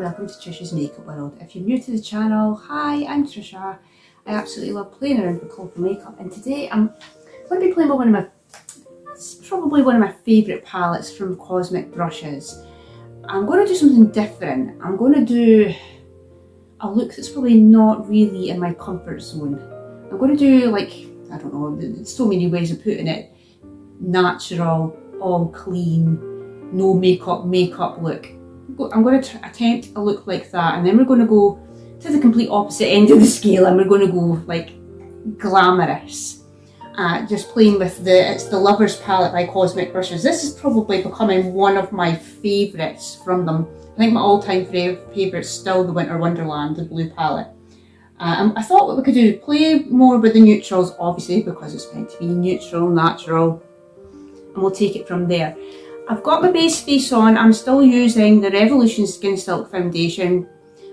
welcome to Tricia's Makeup World. If you're new to the channel, hi, I'm Tricia. I absolutely love playing around with colourful makeup, and today I'm going to be playing with it's probably one of my favourite palettes from Cosmic Brushes. I'm going to do something different. I'm going to do a look that's probably not really in my comfort zone. I'm going to do, like, I don't know, there's so many ways of putting it. Natural, all clean, no makeup look. I'm going to attempt a look like that, and then we're going to go to the complete opposite end of the scale, and we're going to go like glamorous. Just playing with it's the Lovers palette by Cosmic Brushes. This is probably becoming one of my favourites from them. I think my all-time favourite is still the Winter Wonderland, the blue palette. I thought what we could do, play more with the neutrals, obviously, because it's meant to be neutral, natural, and we'll take it from there. I've got my base face on. I'm still using the Revolution Skin Silk Foundation.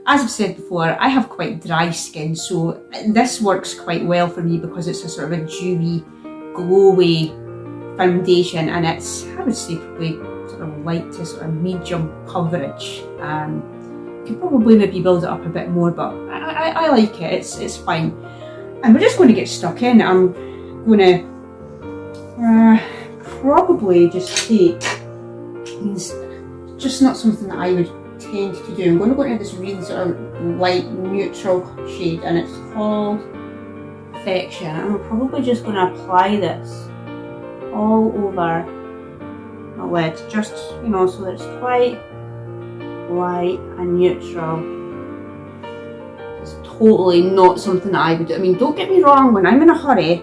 As I've said before, I have quite dry skin, so this works quite well for me because it's a sort of a dewy, glowy foundation, and it's, I would say, probably sort of light to sort of medium coverage. Could probably maybe build it up a bit more, but I like it. It's fine. And we're just going to get stuck in. I'm going to probably just take these, just not something that I would tend to do. I'm going to go into this really sort of light neutral shade, and it's called Affection, and I'm probably just going to apply this all over my lid, just, you know, so that it's quite light and neutral. It's totally not something that I would do. I mean, don't get me wrong, when I'm in a hurry,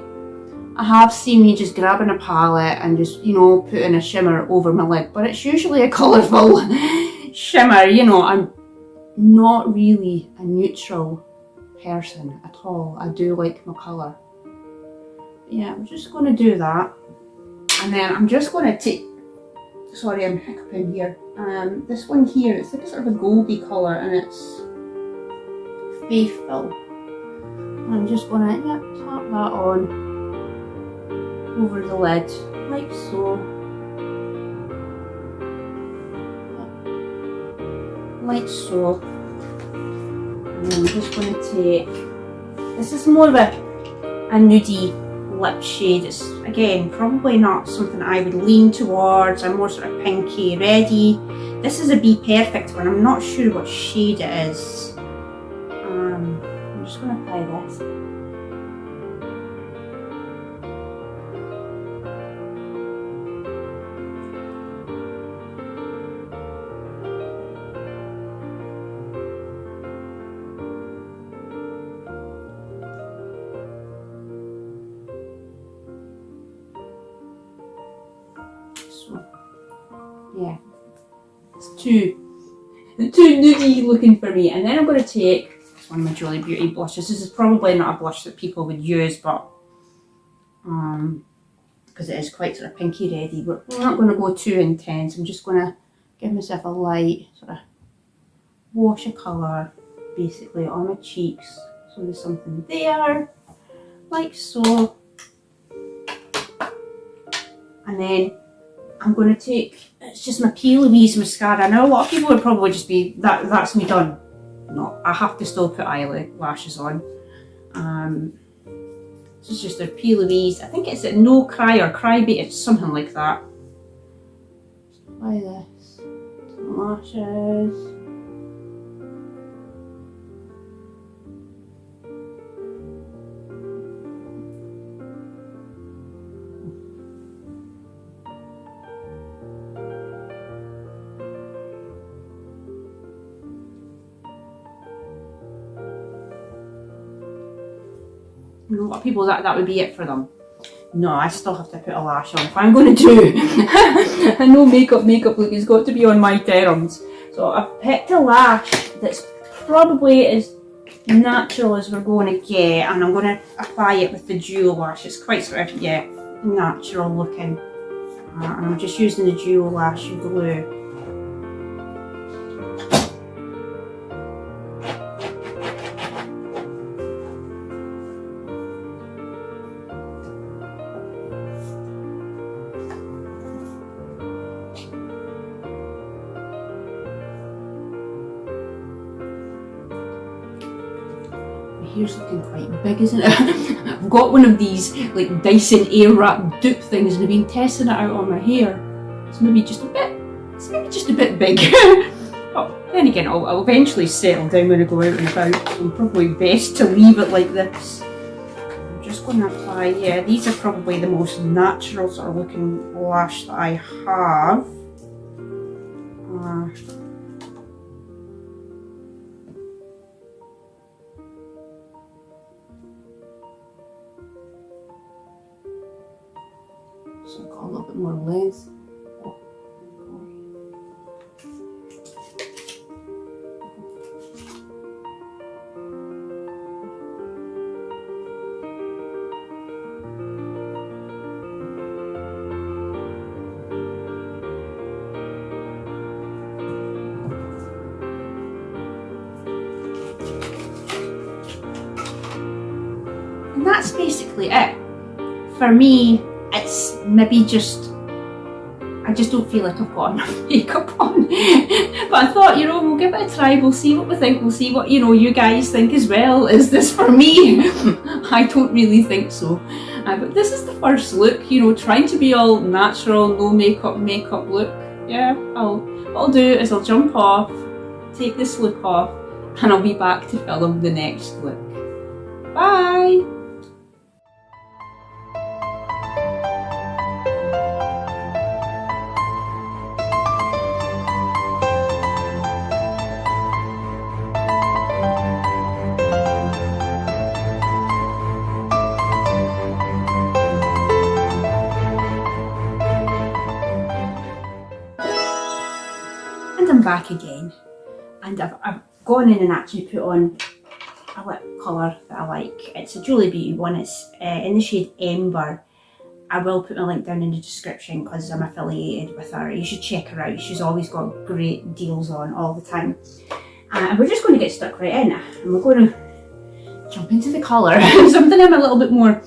I have seen me just grabbing a palette and just, you know, putting a shimmer over my lid, but it's usually a colourful shimmer. You know, I'm not really a neutral person at all. I do like my colour. Yeah, I'm just going to do that, and then I'm just going to take, sorry, I'm hiccuping here. This one here, it's like a sort of a goldy colour, and it's Faithful. I'm just going to tap that on over the lid, like so. Like so. And then I'm just going to take, this is more of a nudie lip shade. It's, again, probably not something I would lean towards. I'm more sort of pinky ready. This is a Be Perfect one. I'm not sure what shade it is. I'm just going to apply this. Yeah, it's too nudie looking for me. And then I'm going to take one of my Jolly Beauty blushes. This is probably not a blush that people would use, but because it is quite sort of pinky ready, we're not going to go too intense. I'm just going to give myself a light sort of wash of colour basically on my cheeks, so there's something there, like so. And then I'm going to take, it's just my P. Louise mascara. Now a lot of people would probably just be, that's me done. No, I have to still put eyelashes on. This is just a P. Louise. I think it's a No Cry or Cry Baby, it's something like that. Just apply this to the lashes. A lot of people, that would be it for them. No, I still have to put a lash on. If I'm going to do a no makeup look, it's got to be on my terms. So I've picked a lash that's probably as natural as we're going to get, and I'm going to apply it with the dual lash. It's quite sort of, yeah, natural looking. And I'm just using the dual lash glue. hair's looking quite big, isn't it? I've got one of these like Dyson Airwrap dupe things and I've been testing it out on my hair. It's maybe just a bit big. But then again, I'll eventually settle down when I go out and about, so I'm probably best to leave it like this. I'm just going to apply, yeah, these are probably the most natural sort of looking lash that I have. So I've got a little bit more length. And that's basically it. For me, it's maybe just, I just don't feel like I've got enough makeup on. But I thought, you know, we'll give it a try, we'll see what we think, we'll see what, you know, you guys think as well. Is this for me? I don't really think so. But this is the first look, you know, trying to be all natural, no makeup look. Yeah, what I'll do is I'll jump off, take this look off, and I'll be back to film the next look. Bye! And I'm back again, and I've gone in and actually put on a lip colour that I like. It's a Julie Beauty one, it's in the shade Ember. I will put my link down in the description because I'm affiliated with her. You should check her out, she's always got great deals on all the time. And we're just going to get stuck right in, and we're going to jump into the colour. Something I'm a little bit more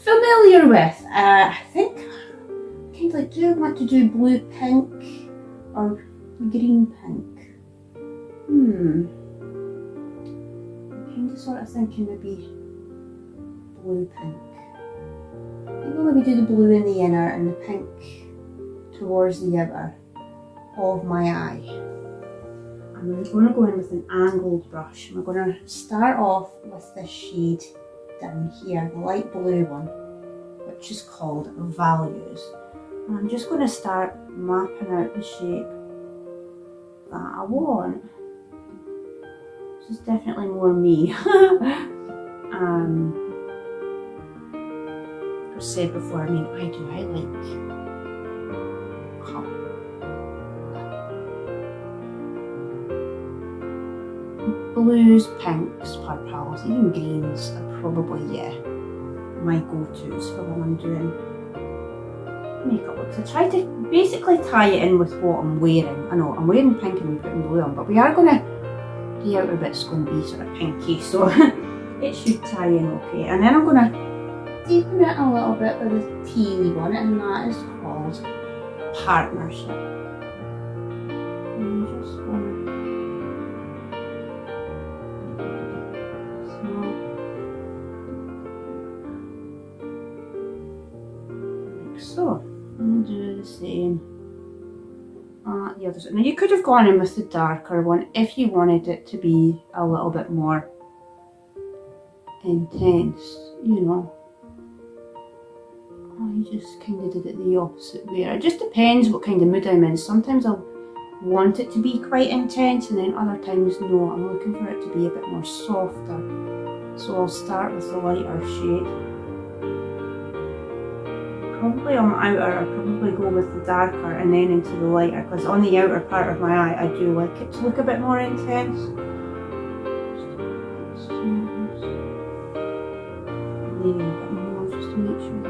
familiar with. I think, kind of like, do I want to do blue pink or green pink? I'm kind of sort of thinking maybe blue pink. Maybe we'll maybe do the blue in the inner and the pink towards the outer of my eye. And we're going to go in with an angled brush. And we're going to start off with this shade down here, the light blue one, which is called Values. And I'm just going to start mapping out the shape that I want. This is definitely more me. I've said before, I mean, I like colour. Blues, pinks, purples, even greens are probably, yeah, my go-tos for when I'm doing makeup looks. I try to basically tie it in with what I'm wearing. I know I'm wearing pink and I'm putting blue on, but we are gonna, the outer bit's going to be sort of pinky, so it should tie in okay. And then I'm gonna deepen it a little bit with a tea leaf on it, and that is called Partnership. I'm just gonna so I'm going to do the same at the other side. Now you could have gone in with the darker one if you wanted it to be a little bit more intense, you know. I just kind of did it the opposite way. It just depends what kind of mood I'm in. Sometimes I'll want it to be quite intense, and then other times no, I'm looking for it to be a bit more softer. So I'll start with the lighter shade. Probably on the outer, I'll probably go with the darker and then into the lighter, because on the outer part of my eye I do like it to look a bit more intense. Maybe a bit more just to make sure.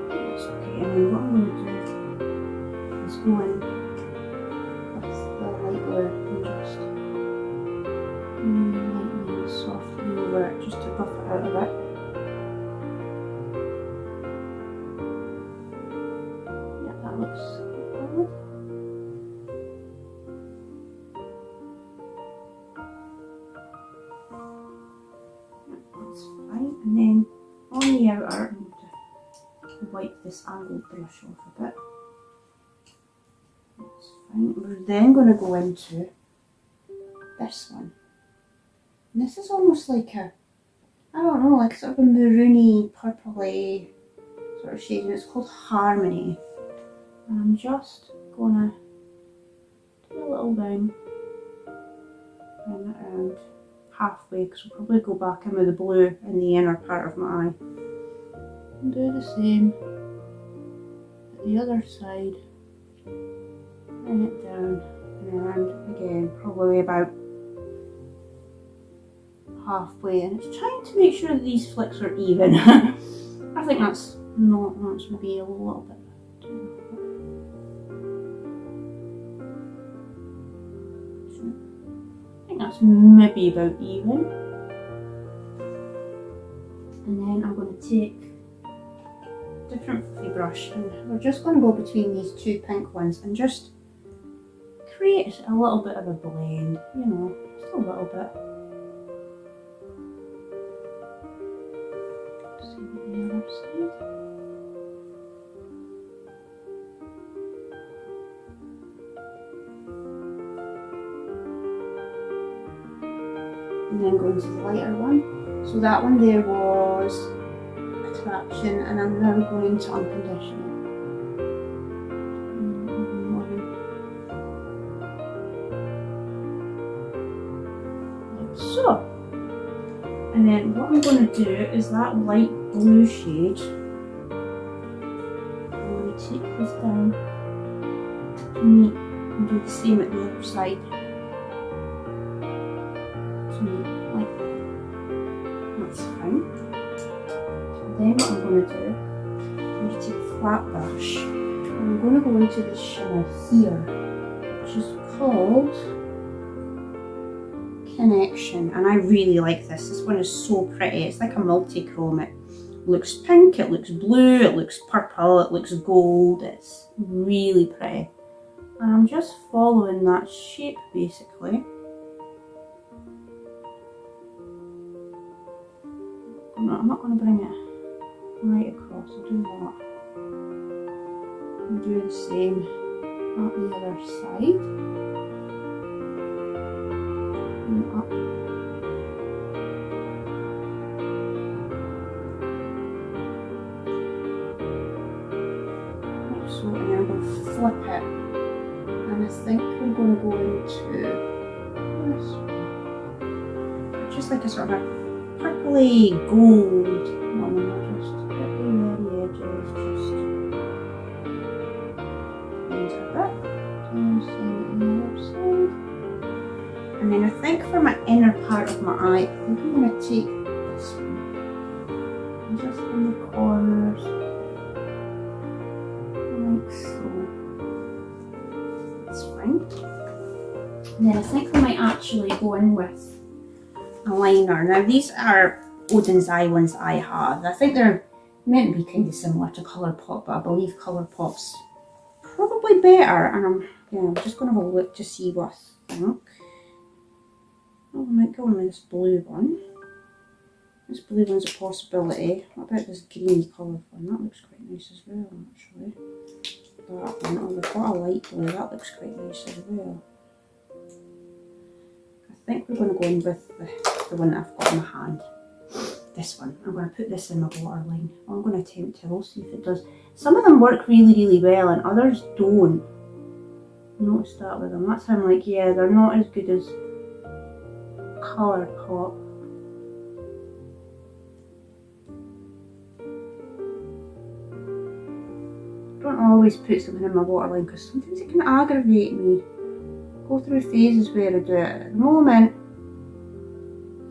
That's okay, and then what I'm going to do is go in with the light blue and just lightly softly over it, just to buff it out a bit. Yeah, that looks this angled brush off a bit. That's fine. We're then going to go into this one. And this is almost like a, I don't know, like sort of a maroony, purpley sort of shade, and it's called Harmony. And I'm just gonna do a little thing, bring it around halfway, because we'll probably go back in with the blue in the inner part of my eye. And do the same at the other side. Bring it down and around again, probably about halfway, and it's trying to make sure that these flicks are even. I think that's not, that's maybe a little bit. I think that's maybe about even. And then I'm going to take a different fluffy brush, and we're just going to go between these two pink ones and just create a little bit of a blend, you know, just a little bit. The other side. And then go into the lighter one. So that one there was Attraction, and I'm now going into Unconditional. Like so. And then what I'm going to do is that light blue shade, I'm going to take this down to meet and do the same at the other side. To meet, like, that's fine. So then what I'm going to do, I'm going to take a flat brush and I'm going to go into the shimmer here, which is called Connection, and I really like this. This one is so pretty. It's like a multi-chrome. It looks pink, it looks blue, it looks purple, it looks gold. It's really pretty. And I'm just following that shape basically. I'm not going to bring it right across, I'll do that. And do the same at the other side. And up. Like so, and then I'm going to flip it. And I think we're going to go into this one. Just like a sort of a purpley gold one, and I'll just get the edges, just blend it a bit. And same on the other side. And then I think for my inner part of my eye, I think I'm going to take this one, and just in the corners, like so. That's fine. And then I think I might actually go in with a liner. Now these are Odin's Eye ones I have. I think they're meant to be kind of similar to Colourpop, but I believe Colourpop's probably better. And I'm just going to have a look to see what I think. Oh, I might go in with this blue one. This blue one's a possibility. What about this greeny colourful one? That looks quite nice as well, actually. That one, oh, we've got a light blue. That looks quite nice as well. I think we're going to go in with the one that I've got in my hand. This one. I'm going to put this in my waterline. Well, I'm going to attempt to. We'll see if it does. Some of them work really, really well and others don't. Notice that with them. That's how I'm like, yeah, they're not as good as Colourpop. I don't always put something in my waterline because sometimes it can aggravate me. Go through phases where I do it. At the moment,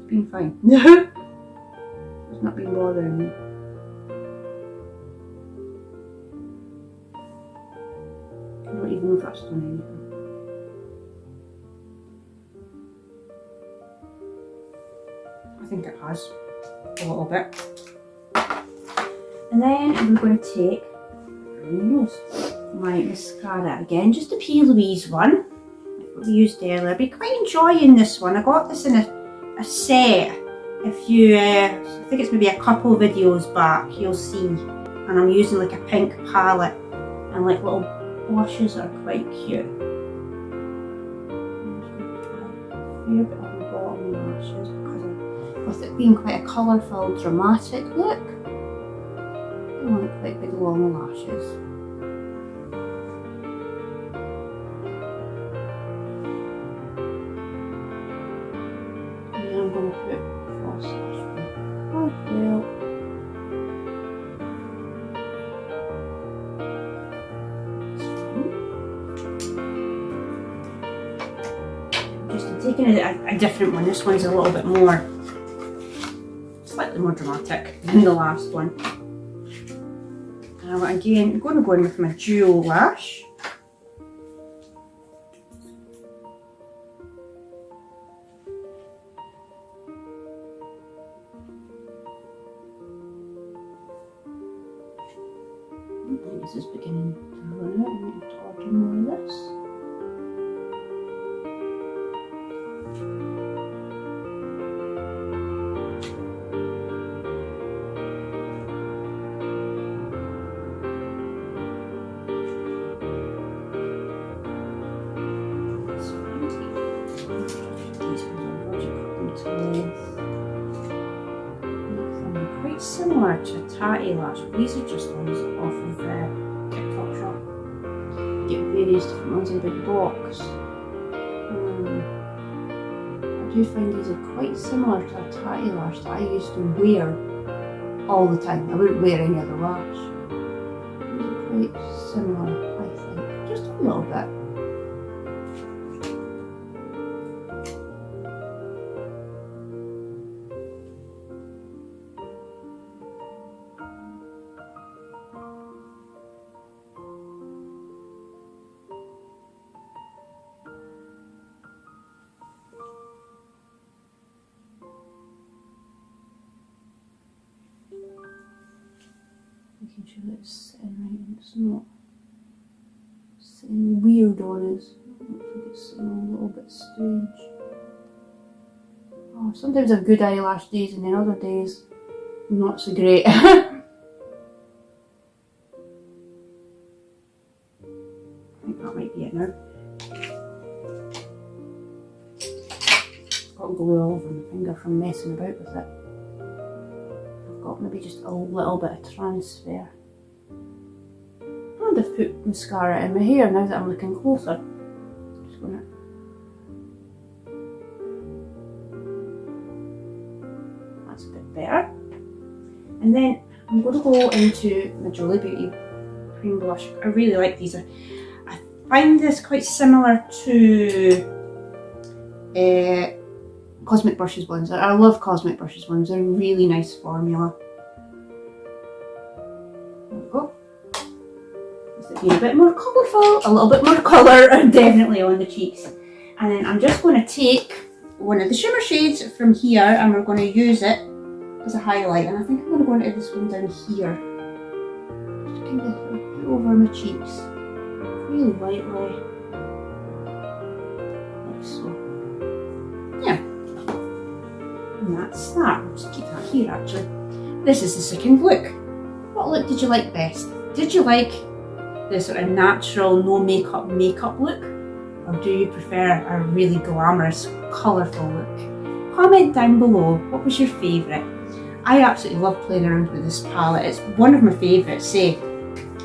it's been fine. It's not been bothering me. I don't even know if that's done anything. I think it has a little bit. And then we're going to take my mascara again, just a P. Louise one, like what we used earlier. I've been quite enjoying this one. I got this in a set. If you, I think it's maybe a couple videos back, you'll see and I'm using like a pink palette and like little blushes that are quite cute. A fair bit on the bottom lashes because with it being quite a colourful, dramatic look, I want quite big long lashes. And then I'm going to put cross lash on as well. Just taking a different one. This one's a little bit more, slightly more dramatic than the last one. And again, I'm going to go in with my dual lash. I think this is beginning to run out. I need to order more of this. Quite similar to a tatty lash. These are just ones off of the TikTok shop. You get various different ones in a big box. I do find these are quite similar to a tatty lash that I used to wear all the time. I wouldn't wear any other lash. These are quite similar, I think. Just a little bit. Making sure that it's sitting right and it's not sitting weird on us. It looks like it's sitting a little bit strange. Oh, sometimes I have good eyelash days and then other days not so great. I think that might be it now. Got glue all over my finger from messing about with it. Got maybe just a little bit of transfer. And I've put mascara in my hair now that I'm looking closer. Just gonna. That's a bit better. And then I'm going to go into my Jolie Beauty cream blush. I really like these. I find this quite similar to Cosmic Brushes ones. I love Cosmic Brushes ones. They're a really nice formula. There we go. Is it being a bit more colourful? A little bit more colour, definitely on the cheeks. And then I'm just going to take one of the shimmer shades from here and we're going to use it as a highlight. And I think I'm going to go into this one down here. Just kind of put over my cheeks. Really lightly. Like so. Yeah. And that's that. I'll just keep that here actually. This is the second look. What look did you like best? Did you like the sort of natural, no makeup look? Or do you prefer a really glamorous, colourful look? Comment down below, what was your favourite? I absolutely love playing around with this palette. It's one of my favourites. I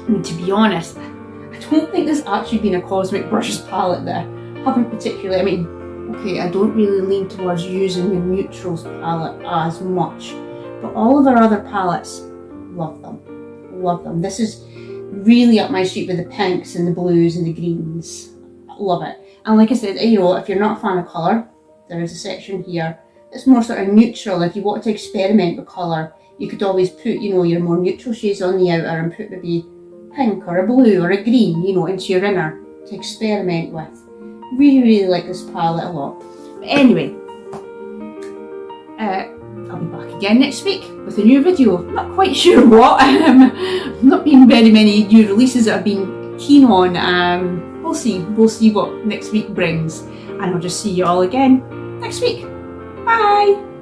mean, to be honest, I don't think there's actually been a Cosmic Brushes palette that I haven't particularly, I mean, okay, I don't really lean towards using the neutrals palette as much, but all of our other palettes, love them, love them. This is really up my street with the pinks and the blues and the greens. Love it. And like I said, you know, if you're not a fan of colour, there is a section here. It's more sort of neutral. If you want to experiment with colour, you could always put, you know, your more neutral shades on the outer and put maybe pink or a blue or a green, you know, into your inner to experiment with. Really, really like this palette a lot. But anyway, I'll be back again next week with a new video. Not quite sure what. Not been very many new releases that I've been keen on. We'll see what next week brings. And I'll just see you all again next week. Bye!